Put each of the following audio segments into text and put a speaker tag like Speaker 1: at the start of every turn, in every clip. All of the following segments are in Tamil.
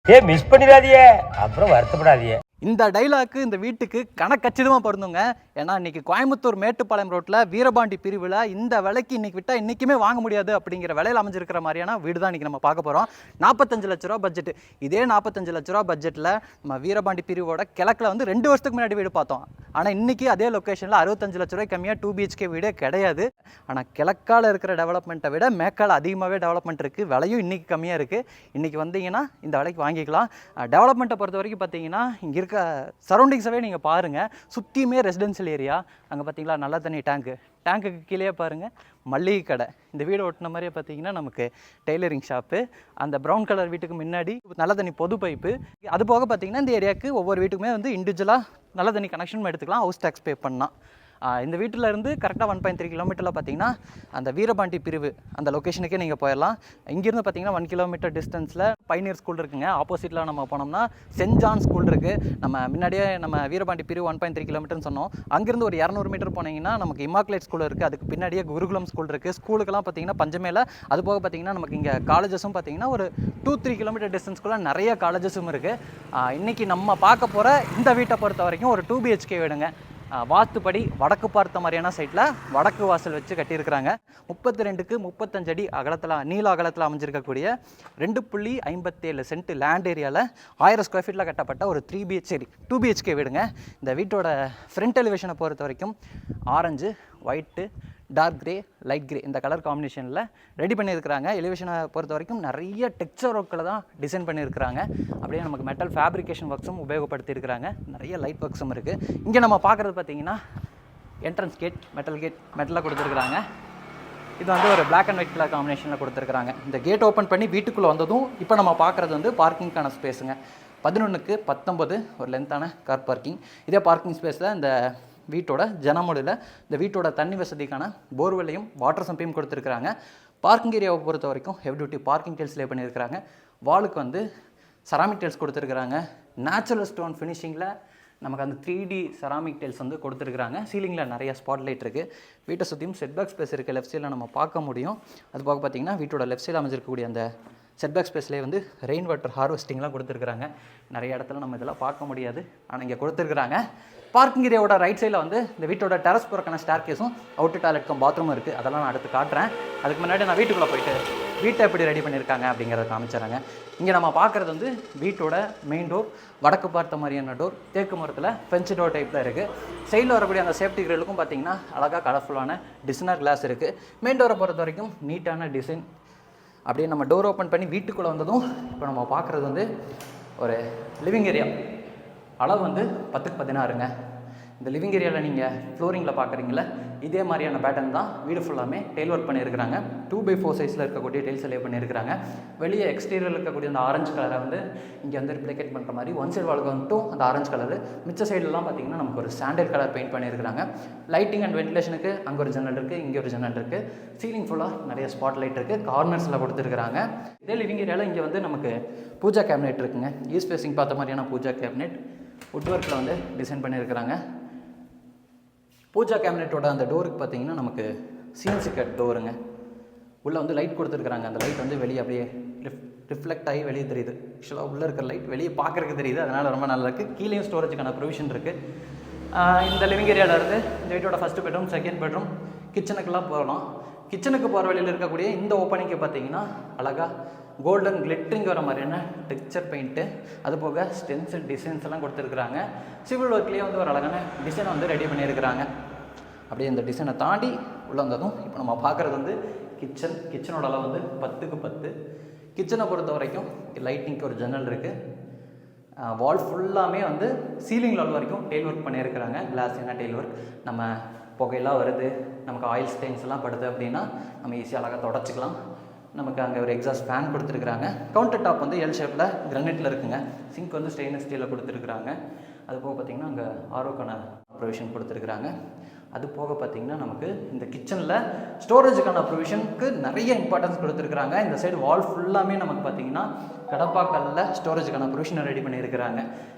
Speaker 1: மிஸ் பண்ணிடாதியே, அப்புறம் வருத்தப்படாதியே.
Speaker 2: இந்த டைலாக்கு இந்த வீட்டுக்கு கணக்கச்சிதமாக பொருந்துங்க. ஏன்னா இன்றைக்கி கோயம்புத்தூர் மேட்டுப்பாளையம் ரோட்டில் வீரபாண்டி பிரிவில் இந்த விலைக்கு இன்றைக்கி விட்டால் இன்றைக்குமே வாங்க முடியாது அப்படிங்கிற விலையில் அமைஞ்சிருக்கிற மாதிரியான வீடு தான் இன்றைக்கி நம்ம பார்க்க போகிறோம். 45 லட்ச ரூபா பட்ஜெட். இதே 45 லட்ச ரூபா பட்ஜெட்டில் நம்ம வீரபாண்டி பிரிவோட கிழக்கில் வந்து 2 வருஷத்துக்கு முன்னாடி வீடு பார்த்தோம். ஆனால் இன்றைக்கி அதே லொக்கேஷனில் 65 லட்ச ரூபாய் கம்மியாக 2 BHK வீடே கிடையாது. ஆனால் கிழக்கால் இருக்கிற டெவலப்மெண்ட்டை விட மேற்கால் அதிகமாகவே டெவலப்மெண்ட் இருக்குது. விலையும் இன்றைக்கி கம்மியாக இருக்குது. இன்றைக்கி வந்தீங்கன்னா இந்த விலைக்கு வாங்கிக்கலாம். டெவலப்மெண்ட்டை பொறுத்த வரைக்கும் பார்த்தீங்கன்னா இங்கே இருக்க சரௌண்டிங்ஸாகவே நீங்கள் பாருங்கள். சுற்றியுமே ரெசிடென்ஷியல் ஏரியா. அங்கே பார்த்தீங்களா நல்ல தண்ணி டேங்க்குக்கு கீழே பாருங்கள் மல்லிகை கடை. இந்த வீடு ஒட்டின மாதிரியே பார்த்தீங்கன்னா நமக்கு டெய்லரிங் ஷாப்பு. அந்த ப்ரௌன் கலர் வீட்டுக்கு முன்னாடி நல்ல தண்ணி பொது பைப்பு. அது போக பார்த்தீங்கன்னா இந்த ஏரியாவுக்கு ஒவ்வொரு வீட்டுக்குமே வந்து இண்டிவிஜுவலாக நல்ல தண்ணி கனெக்ஷன் எடுத்துக்கலாம். ஹவுஸ் டேக்ஸ் பே பண்ணால். இந்த வீட்டில் இருந்து கரெக்டாக 1.3 கிலோமீட்டரில் பார்த்தீங்கன்னா அந்த வீரபாண்டி பிரிவு அந்த லொக்கேஷனுக்கே நீங்கள் போயிடலாம். இங்கேருந்து பார்த்தீங்கன்னா 1 கிலோமீட்டர் டிஸ்டன்ஸில் பைனியர் ஸ்கூல் இருக்குங்க. ஆப்போசிட்டில் நம்ம போனோம்னா சென்ட் ஜான் ஸ்கூல் இருக்குது. நம்ம முன்னாடியே நம்ம வீரபாண்டி பிரிவு 1.3 கிலோமீட்டர்னு சொன்னோம். அங்கேருந்து ஒரு 200 மீட்டர் போனீங்கன்னா நமக்கு இமாக்குலேட் ஸ்கூல் இருக்குது. அதுக்கு பின்னாடியே குருகுலம் ஸ்கூல் இருக்குது. ஸ்கூலுக்கெல்லாம் பார்த்தீங்கன்னா பஞ்சமேல. அது போக பார்த்தீங்கன்னா நமக்கு இங்கே காலேஜஸும் பார்த்தீங்கன்னா ஒரு 2-3 கிலோமீட்டர் டிஸ்டன்ஸ்குள்ளே நிறைய காலேஜஸும் இருக்குது. இன்றைக்கி நம்ம பார்க்க போகிற இந்த வீட்டை பொறுத்த வரைக்கும் ஒரு 2 BHK வீடுங்க. வாஸ்துப்படி வடக்கு பார்த்த மாதிரியான சைட்டில் வடக்கு வாசல் வச்சு கட்டியிருக்கிறாங்க. 32க்கு 35 அடி அகலத்தில் நீள அகலத்தில் அமைஞ்சிருக்கக்கூடிய 2.57 சென்ட் லேண்ட் ஏரியாவில் 1000 ஸ்கொயர் ஃபீட்டில் கட்டப்பட்ட ஒரு 2 BHK வீடுங்க. இந்த வீட்டோட ஃப்ரண்ட் எலிவேஷனை பொறுத்த வரைக்கும் orange, white, dark grey, light grey இந்த கலர் காம்பினேஷனில் ரெடி பண்ணியிருக்கிறாங்க. எலிவேஷனை பொறுத்த வரைக்கும் நிறைய டெக்ஸ்சர் ஒர்க்கில் தான் டிசைன் பண்ணியிருக்கிறாங்க. அப்படியே நமக்கு மெட்டல் ஃபேப்ரிகேஷன் ஒர்க்ஸும் உபயோகப்படுத்தியிருக்கிறாங்க. நிறைய லைட் ஒர்க்ஸும் இருக்குது. இங்கே நம்ம பார்க்குறது பார்த்தீங்கன்னா என்ட்ரன்ஸ் கேட் மெட்டலில் கொடுத்துருக்குறாங்க. இது வந்து ஒரு பிளாக் அண்ட் ஒயிட் கலர் காம்பினேஷனில் கொடுத்துருக்குறாங்க. இந்த கேட் ஓப்பன் பண்ணி வீட்டுக்குள்ளே வந்ததும் இப்போ நம்ம பார்க்குறது வந்து பார்க்கிங்கான ஸ்பேஸுங்க. 11க்கு 19 ஒரு லென்த்தான கார் பார்க்கிங். இதே பார்க்கிங் ஸ்பேஸில் இந்த வீட்டோட ஜனமொழியில் இந்த வீட்டோட தண்ணி வசதிக்கான போர்வெல்லையும் வாட்டர் சம்பையும் கொடுத்துருக்குறாங்க. பார்க்கிங் ஏரியாவை பொறுத்த வரைக்கும் ஹெவி டியூட்டி பார்க்கிங் டைல்ஸ் லே பண்ணியிருக்கிறாங்க. வாலுக்கு வந்து செராமிக் டைல்ஸ் கொடுத்துருக்குறாங்க. நேச்சுரல் ஸ்டோன் ஃபினிஷிங்கில் நமக்கு அந்த 3D செராமிக் டைல்ஸ் வந்து கொடுத்துருக்குறாங்க. சீலிங்கில் நிறைய ஸ்பாட் லைட் இருக்குது. வீட்டை சுற்றியும் செட்பேக் ஸ்பேஸ் இருக்குது. லெஃப்ட் சைடில் நம்ம பார்க்க முடியும். அது போக பார்த்திங்கன்னா வீட்டோட லெஃப்ட் சைடில் அமைஞ்சிருக்கக்கூடிய அந்த செட்பேக் ஸ்பேஸ்லேயே வந்து ரெயின் வாட்டர் ஹார்வெஸ்டிங்லாம் கொடுத்துருக்குறாங்க. நிறைய இடத்துல நம்ம இதெல்லாம் பார்க்க முடியாது, ஆனால் இங்கே கொடுத்துருக்குறாங்க. பார்க்கிங் ஏரியாவோட ரைட் சைடில் வந்து இந்த வீட்டோட டெரஸ் போகிறக்கான ஸ்டார் கேஸும் அவுட்டு டாய்லெட்க்கும் பாத்ரூமும் இருக்குது. அதெல்லாம் நான் அடுத்து காட்டுறேன். அதுக்கு முன்னாடி நான் வீட்டுக்குள்ளே போயிட்டு வீட்டை எப்படி ரெடி பண்ணியிருக்காங்க அப்படிங்கிறத காமிச்சிடுறாங்க. இங்கே நம்ம பார்க்குறது வந்து வீட்டோட மெயின் டோர். வடக்கு பார்த்த மாதிரியான டோர் தேக்கு மரத்தில் ஃபென்ச் டோர் டைப்பில் இருக்குது. சைடில் வரக்கூடிய அந்த சேஃப்டி கிரிலுக்கும் பார்த்திங்கன்னா அழகாக கலர்ஃபுல்லான டிசைனர் கிளாஸ் இருக்குது. மெயின் டோரை பொறுத்த வரைக்கும் நீட்டான டிசைன். அப்படியே நம்ம டோர் ஓப்பன் பண்ணி வீட்டுக்குள்ளே வந்ததும் இப்போ நம்ம பார்க்குறது வந்து ஒரு லிவிங் ஏரியா. அளவு வந்து 10க்கு 16ங்க. இந்த லிவிங் ஏரியாவில் நீங்கள் ஃப்ளோரிங்கில் பார்க்குறீங்கள இதே மாதிரியான பேட்டர்ன் தான் வீடு ஃபுல்லாமே டெயில் ஒர்க் பண்ணியிருக்கிறாங்க. 2x4 சைஸில் இருக்கக்கூடிய டெயில்ஸ் லே பண்ணியிருக்கிறாங்க. வெளியே எக்ஸ்டீரியரில் இருக்கக்கூடிய அந்த ஆரஞ்சு கலரை வந்து இங்கே வந்து ரிப்ளிகேட் பண்ணுற மாதிரி ஒன் சைடு வாலுக்கு வந்துட்டும் அந்த ஆரஞ்சு கலரு. மிச்ச சைடெலாம் பார்த்திங்கன்னா நமக்கு ஒரு சாண்டல் கலர் பெயிண்ட் பண்ணியிருக்கிறாங்க. லைட்டிங் அண்ட் வென்டிலேஷனுக்கு அங்கே ஒரு ஜன்னல் இருக்குது, இங்கே ஒரு ஜன்னல் இருக்குது. சீலிங் ஃபுல்லாக நிறைய ஸ்பாட் லைட் இருக்குது. கார்னர்ஸில் கொடுத்துருக்குறாங்க. இதே லிவிங் ஏரியாவில் இங்கே வந்து நமக்கு பூஜா கேபினெட் இருக்குங்க. ஈஸ்ட் ஃபேஸிங் பார்த்த மாதிரியான பூஜா கேபினெட் வுட் ஒர்க்கில் வந்து டிசைன் பண்ணியிருக்கிறாங்க. பூஜா கேபினெட்டோட அந்த டோருக்கு பார்த்தீங்கன்னா நமக்கு சிஎன்சி கட் டோருங்க. உள்ளே வந்து லைட் கொடுத்துருக்குறாங்க. அந்த லைட் வந்து வெளியே அப்படியே ரிஃப்ளெக்ட் ஆகி வெளியே தெரியுது. ஆக்சுவலாக உள்ளே இருக்கிற லைட் வெளியே பார்க்குறதுக்கு தெரியுது. அதனால் ரொம்ப நல்லா இருக்குது. கீழேயும் ஸ்டோரேஜுக்கான ப்ரொவிஷன் இருக்குது. இந்த லிவிங் ஏரியாவில் இருந்து இந்த வீட்டோட ஃபஸ்ட்டு பெட்ரூம், செகண்ட் பெட்ரூம், கிச்சனுக்கெல்லாம் போகலாம். கிச்சனுக்கு போகிற வழியில் இருக்கக்கூடிய இந்த ஓப்பனிங்க்கு பார்த்தீங்கன்னா அழகாக கோல்டன் கிளிட்டரிங் வர மாதிரியான டெக்ஸ்சர் பெயிண்ட்டு, அது போக ஸ்டென்சில் டிசைன்ஸ் எல்லாம் கொடுத்துருக்குறாங்க. சிவில் ஒர்க்லேயே வந்து ஒரு அழகான டிசைனை வந்து ரெடி பண்ணியிருக்கிறாங்க. அப்படியே இந்த டிசைனை தாண்டி உள்ள வந்ததும் இப்போ நம்ம பார்க்குறது வந்து கிச்சனோட அளவு வந்து 10க்கு 10. கிச்சனை பொறுத்த வரைக்கும் லைட்டிங்க்கு ஒரு ஜன்னல் இருக்குது. வால் ஃபுல்லாமே வந்து சீலிங் லெவல் வரைக்கும் டெயில் ஒர்க் பண்ணியிருக்கிறாங்க. கிளாஸ் என்ன டெயில் ஒர்க். நம்ம புகையெல்லாம் வருது, நமக்கு ஆயில் ஸ்டெயின்ஸ் எல்லாம் படுது அப்படின்னா நம்ம ஈஸியாக அழகாக தொடச்சிக்கலாம். நமக்கு அங்கே ஒரு எக்ஸாஸ்ட் ஃபேன் கொடுத்துருக்குறாங்க. கவுண்டர் டாப் வந்து எல் ஷேப்பில் கிரானைட்டில் இருக்குங்க. சிங்க் வந்து ஸ்டெயின்லெஸ் ஸ்டீலில் கொடுத்துருக்குறாங்க. அது போக பார்த்திங்கன்னா அங்கே ஆர்ஓக்கான ப்ரொவிஷன் கொடுத்துருக்குறாங்க. அது போக பார்த்திங்கன்னா நமக்கு இந்த கிச்சனில் ஸ்டோரேஜுக்கான ப்ரொவிஷனுக்கு நிறைய இம்பார்ட்டன்ஸ் கொடுத்துருக்குறாங்க. இந்த சைடு வால் ஃபுல்லாமே நமக்கு பார்த்திங்கன்னா கடப்பாக்கல்ல ஸ்டோரேஜுக்கான ப்ரொவிஷனை ரெடி பண்ணியிருக்கிறாங்க.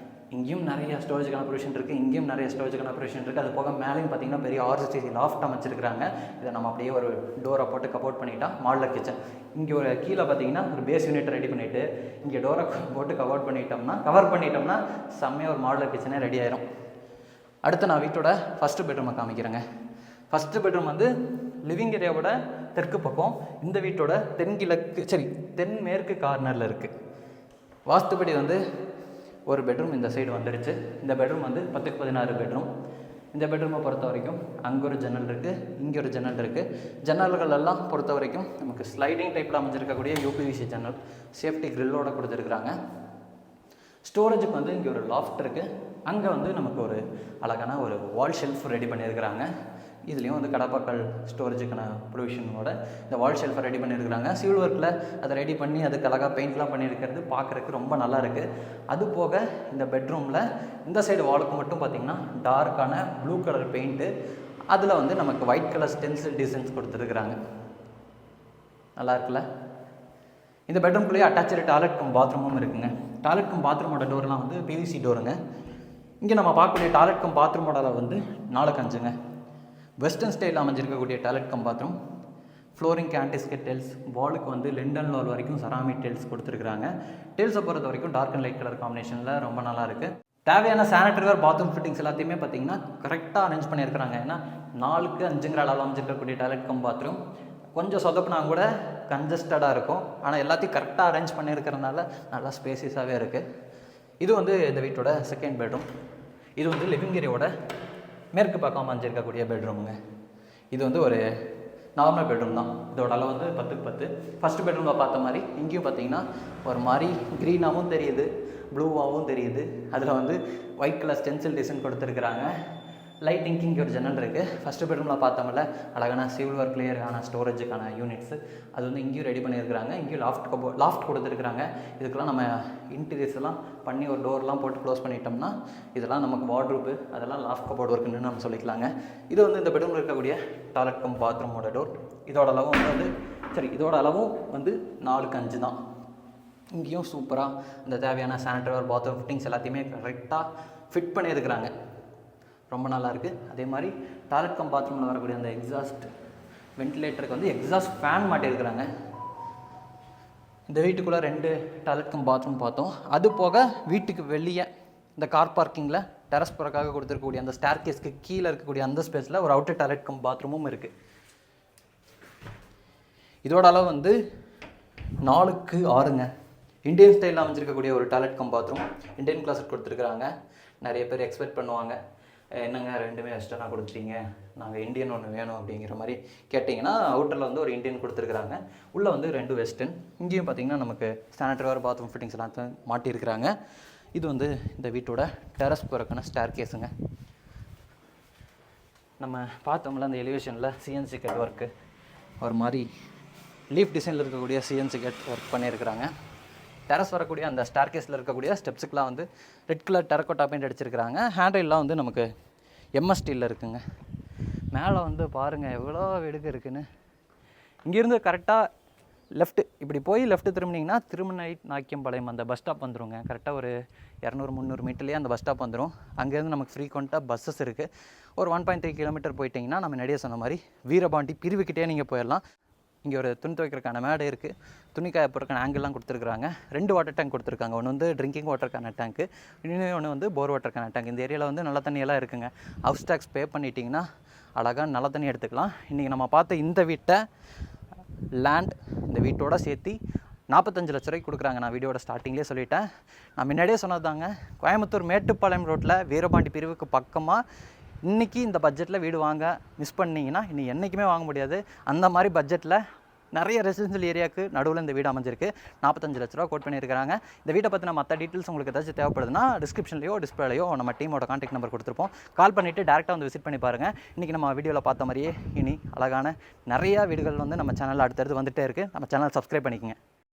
Speaker 2: இங்கேயும் நிறைய ஸ்டோரேஜுக்கான ப்ரொவிஷன் இருக்குது, இங்கேயும் நிறைய ஸ்டோரேஜுக்கான ப்ரொவிஷன் இருக்குது. அது போக மேலேயும் பார்த்தீங்கன்னா பெரிய ஆர்சிசி லாஃப்ட் அமைச்சிருக்கிறாங்க. இதை நம்ம அப்படியே ஒரு டோரை போட்டு கப்போர்ட் பண்ணிட்டா மாடலர் கிச்சன். இங்கே ஒரு கீழே பார்த்தீங்கன்னா ஒரு பேஸ் யூனிட் ரெடி பண்ணிவிட்டு இங்கே டோரை போட்டு கவர் பண்ணிட்டோம்னா செம்மையாக ஒரு மாடலர் கிச்சனே ரெடி ஆயிரும். அடுத்து நான் வீட்டோட ஃபஸ்ட்டு பெட்ரூமை காமிக்கிறேங்க. ஃபஸ்ட்டு பெட்ரூம் வந்து லிவிங் ஏரியாவோட தெற்கு பக்கம், இந்த வீட்டோட தென்மேற்கு கார்னரில் இருக்குது. வாஸ்துபடி வந்து ஒரு பெட்ரூம் இந்த சைடு வந்துடுச்சு. இந்த பெட்ரூம் வந்து 10க்கு 16 பெட்ரூம். இந்த பெட்ரூமை பொறுத்த வரைக்கும் அங்கே ஒரு ஜன்னல் இருக்குது, இங்கே ஒரு ஜன்னல் இருக்குது. ஜன்னல்கள் எல்லாம் பொறுத்த வரைக்கும் நமக்கு ஸ்லைடிங் டைப்பில் அமைஞ்சிருக்கக்கூடிய யூபிவிசி ஜன்னல், சேஃப்டி கிரில்லோடு கொடுத்துருக்குறாங்க. ஸ்டோரேஜுக்கு வந்து இங்கே ஒரு லாஃப்ட் இருக்குது. அங்கே வந்து நமக்கு ஒரு அழகான ஒரு வால் ஷெல்ஃப் ரெடி பண்ணியிருக்கிறாங்க. இதுலேயும் வந்து கடப்பாக்கள் ஸ்டோரேஜுக்கான ப்ரொவிஷனோட இந்த வால் ஷெல்ஃபை ரெடி பண்ணியிருக்கிறாங்க. சிவில் ஒர்க்கில் அதை ரெடி பண்ணி அதுக்கு அழகாக பெயிண்ட்லாம் பண்ணியிருக்கிறது பார்க்குறதுக்கு ரொம்ப நல்லா இருக்குது. அது போக இந்த பெட்ரூமில் இந்த சைடு வாலுக்கு மட்டும் பார்த்திங்கன்னா டார்க்கான ப்ளூ கலர் பெயிண்ட்டு, அதில் வந்து நமக்கு ஒயிட் கலர் ஸ்டென்சில் டிசைன்ஸ் கொடுத்துருக்குறாங்க. நல்லா இருக்குல்ல? இந்த பெட்ரூம்குள்ளேயே அட்டாச்சு டாய்லெட் கம் பாத்ரூமும் இருக்குங்க. டாய்லெட் கம் பாத்ரூமோட டோர்லாம் வந்து பிவிசி டோருங்க. இங்கே நம்ம பார்க்கக்கூடிய டாய்லெட் கம் பாத்ரூமோட வந்து 4x5ங்க. வெஸ்டர்ன் ஸ்டைலில் அமைஞ்சிருக்கக்கூடிய toilet cum bathroom. Flooring antiskid tiles, வாலுக்கு வந்து லிண்டன் வால் வரைக்கும் செராமிக் டெயில்ஸ் கொடுத்துருக்குறாங்க. டெயில்ஸை பொறுத்த வரைக்கும் டார்க் அண்ட் லைட் கலர் காம்பினேஷனில் ரொம்ப நல்லா இருக்குது. தேவையான சானிட்டரிவேர் பாத்ரூம் ஃபிட்டிங்ஸ் எல்லாத்தையுமே பார்த்தீங்கன்னா கரெக்டாக அரேஞ்ச் பண்ணியிருக்கிறாங்க. ஏன்னா 4x5 அளவில் அமைஞ்சிருக்கக்கூடிய டாய்லெட் கம் பாத்ரூம் கொஞ்சம் சொதப்புனா கூட கன்ஜஸ்டடாக இருக்கும். ஆனால் எல்லாத்தையும் கரெக்டாக அரேஞ்ச் பண்ணியிருக்கிறதுனால நல்லா ஸ்பேசியஸாகவே இருக்குது. இது வந்து இந்த வீட்டோட செகண்ட் பெட்ரூம். இது வந்து லிவிங் ஏரியாவோட மேற்கு பக்கம் அமைஞ்சிருக்கக்கூடிய பெட்ரூமுங்க. இது வந்து ஒரு நார்மல் பெட்ரூம் தான். இதோட அளவு வந்து 10க்கு 10. ஃபஸ்ட்டு பெட்ரூமில் பார்த்த மாதிரி இங்கேயும் பார்த்தீங்கன்னா ஒரு மாதிரி க்ரீனாகவும் தெரியுது, ப்ளூவாகவும் தெரியுது. அதில் வந்து ஒயிட் கலர் ஸ்டென்சில் டிசைன் கொடுத்துருக்குறாங்க. லைட்டிங்க்கு இங்கே ஒரு ஜன்னல் இருக்குது. ஃபஸ்ட்டு பெட்ரூமில் பார்த்தோம்ல அழகான சிவில் ஒர்க் லேயரான ஸ்டோரேஜுக்கான யூனிட்ஸு, அது வந்து இங்கேயும் ரெடி பண்ணியிருக்கிறாங்க. இங்கேயும் லாஃப்ட் கொடுத்துருக்குறாங்க. இதுக்கெல்லாம் நம்ம இன்டீரியர்ஸ் எல்லாம் பண்ணி ஒரு டோர்லாம் போட்டு க்ளோஸ் பண்ணிட்டோம்னா இதெல்லாம் நமக்கு வார்ட்ரூப்பு, அதெல்லாம் லாஃப்ட் கபோர்ட் ஒர்க்குன்னு நம்ம சொல்லிக்கலாங்க. இது வந்து இந்த பெட்ரூமில் இருக்கக்கூடிய டாய்லெட் கம் பாத்ரூமோட டோர். இதோட அளவும் இதோட அளவும் வந்து 4x5 தான். இங்கேயும் சூப்பராக இந்த தேவையான சானிட்டரிவேர் பாத்ரூம் ஃபிட்டிங்ஸ் எல்லாத்தையுமே கரெக்டாக ஃபிட் பண்ணியிருக்கிறாங்க. ரொம்ப நல்லாயிருக்கு. அதே மாதிரி டாய்லெட் கம் பாத்ரூமில் வரக்கூடிய அந்த எக்ஸாஸ்ட் வென்டிலேட்டருக்கு வந்து எக்ஸாஸ்ட் ஃபேன் மாட்டியிருக்கிறாங்க. இந்த வீட்டுக்குள்ளே 2 டாய்லெட் கம் பாத்ரூம் பார்த்தோம். அது போக வீட்டுக்கு வெளியே இந்த கார் பார்க்கிங்கில் டெரஸ் போகிறக்காக கொடுத்துருக்கக்கூடிய அந்த ஸ்டேர் கேஸ்க்கு கீழே இருக்கக்கூடிய அந்த ஸ்பேஸில் ஒரு அவுட்டர் டாய்லெட் கம் பாத்ரூமும் இருக்குது. இதோட அளவு வந்து 4x6ங்க. இந்தியன் ஸ்டைலில் அமைஞ்சிருக்கக்கூடிய ஒரு toilet cum bathroom. Indian closet கொடுத்துருக்குறாங்க. நிறைய பேர் எக்ஸ்பெக்ட் பண்ணுவாங்க, என்னங்க ரெண்டுமே வெஸ்டர்னாக கொடுத்துட்டீங்க, நாங்கள் இந்தியன் ஒன்று வேணும் அப்படிங்கிற மாதிரி கேட்டிங்கன்னா அவுட்டரில் வந்து ஒரு இந்தியன் கொடுத்துருக்குறாங்க. உள்ளே வந்து 2 வெஸ்டர்ன். இங்கேயும் பார்த்திங்கன்னா நமக்கு சானிட்டரிவேர் பாத்ரூம் ஃபிட்டிங்ஸ் எல்லாம் மாட்டியிருக்கிறாங்க. இது வந்து இந்த வீட்டோட டெரஸ் போகிறக்கான ஸ்டேர் கேஸுங்க. நம்ம பார்த்தோம்ல அந்த எலிவேஷனில் சிஎன்சி கட் ஒர்க்கு, ஒரு மாதிரி லீஃப் டிசைனில் இருக்கக்கூடிய சிஎன்சி கட் ஒர்க் பண்ணியிருக்கிறாங்க. டெரஸ் வரக்கூடிய அந்த ஸ்டார் கேஸில் இருக்கக்கூடிய ஸ்டெப்ஸுக்கெலாம் வந்து ரெட் கலர் டெரக்கோட்டா பெயிண்ட் அடிச்சிருக்கிறாங்க. ஹேண்ட்ரெயிலாம் வந்து நமக்கு எம்எஸ் ஸ்டீலில் இருக்குங்க. மேலே வந்து பாருங்கள் எவ்வளோ வெடுக்கு இருக்குன்னு. இங்கேருந்து கரெக்டாக லெஃப்ட்டு இப்படி போய் லெஃப்ட்டு திரும்பினீங்கன்னா திருமணை நாக்கியம்பாளையம் அந்த பஸ் ஸ்டாப் வந்துடுங்க. கரெக்டாக ஒரு 200-300 மீட்டர்லேயே அந்த பஸ் ஸ்டாப் வந்துடும். அங்கேருந்து நமக்கு ஃப்ரீக்வெண்ட்டாக பஸ்ஸஸ் இருக்குது. ஒரு 1.3 கிலோமீட்டர் போயிட்டிங்கன்னா நம்ம நிறைய சொன்ன மாதிரி வீரபாண்டி பிரிவுக்கிட்டே நீங்கள் போயிடலாம். இங்கே ஒரு துணி துவைக்கிறதுக்கான மேடை இருக்குது. துணி காய போடுறதுக்கான ஆங்கிள்லாம் கொடுத்துருக்குறாங்க. 2 வாட்டர் டேங்க் கொடுத்துருக்காங்க. ஒன்று வந்து ட்ரிங்கிங் வாட்டருக்கான டேங்க்கு, இன்னொன்று வந்து போர் வாட்டருக்கான டேங்க். இந்த ஏரியாவில் வந்து நல்ல தண்ணியெல்லாம் இருக்குங்க. ஹவுஸ் டேக்ஸ் பே பண்ணிட்டிங்கன்னா அழகாக நல்ல தண்ணி எடுத்துக்கலாம். இன்றைக்கி நம்ம பார்த்த இந்த வீட்டை லேண்ட் இந்த வீட்டோட சேர்த்து 45 லட்ச ரூபாய்க்கு கொடுக்குறாங்க. நான் வீடியோட ஸ்டார்டிங்லேயே சொல்லிட்டேன். நான் முன்னாடியே சொன்னதாங்க, கோயம்புத்தூர் மேட்டுப்பாளையம் ரோட்டில் வீரபாண்டி பிரிவுக்கு பக்கமாக இன்றைக்கி இந்த பட்ஜெட்டில் வீடு வாங்க மிஸ் பண்ணிங்கன்னா இனி என்றைக்குமே வாங்க முடியாது. அந்த மாதிரி பட்ஜெட்டில் நிறைய ரெசிடென்ஷியல் ஏரியாவுக்கு நடுவில் இந்த வீடு அமைஞ்சிருக்கு. 45 லட்ச ரூபா கோட் பண்ணியிருக்காங்க. இந்த வீட்டை பற்றின மற்ற டீட்டெயில்ஸ் உங்களுக்கு ஏதாச்சும் தேவைப்படுதுன்னா டிஸ்கிரிப்ஷன்லையோ டிஸ்பிளேலையோ நம்ம டீமோட கான்டாக்ட் நம்பர் கொடுத்துருப்போம். கால் பண்ணிவிட்டு டேரெக்டாக வந்து விசிட் பண்ணி பாருங்கள். இன்றைக்கி நம்ம வீடியோவில் பார்த்த மாதிரியே இனி அழகான நிறையா வீடுகள் வந்து நம்ம சேனலில் அடுத்தடுத்து வந்துகிட்டே இருக்குது. நம்ம சேனல் சப்ஸ்கிரைப் பண்ணிக்கோங்க.